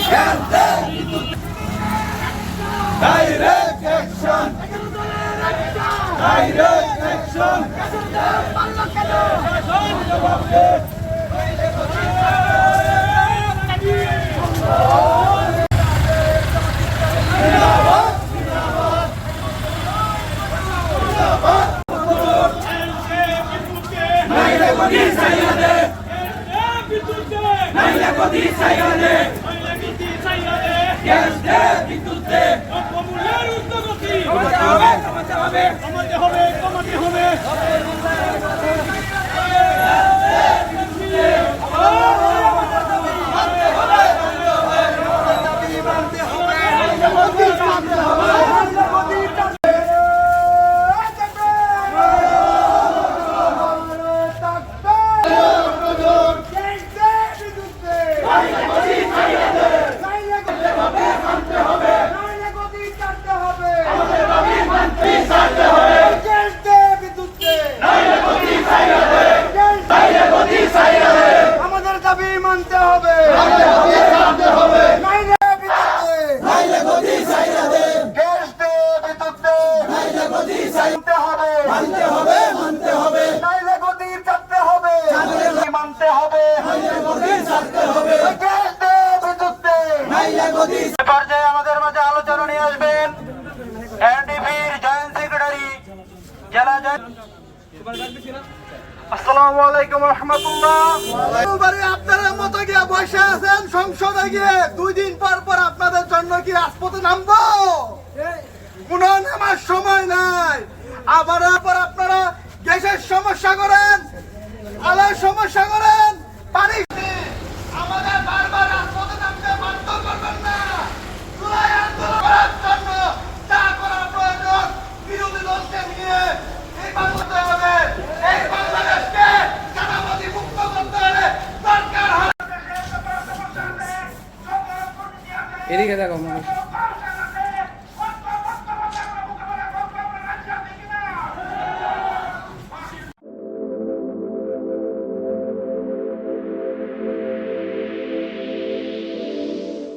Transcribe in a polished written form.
Direct action! Direct action! আমাদের মাঝে আলোচনা নিয়ে আসবেন এনডিপির জয়েন্ট সেক্রেটারি জেলা আসসালামু আলাইকুম রাহমাতুল্লাহ। আপনারা মতো গিয়ে বসে আছেন সংসদে গিয়ে 2 দিন পর পর আপনাদের জন্য কি রাজপথে নামবো? কোন নামার সময় নাই। আবার আপনারা গ্যাসের সমস্যা করেন, আলোর সমস্যা করেন, পানি আমাদের বারবার রাজপথে নামতে বাধ্য করবেন না। জুলাই আন্দোলন করার জন্য যা করা প্রয়োজন বিরোধী দলকে নিয়ে এই বাংলাতে হবে, এই বাংলাদেশকে চাঁদাবাজি মুক্ত করতে হলে দরকার হয়। এদিকে দেখো মানুষ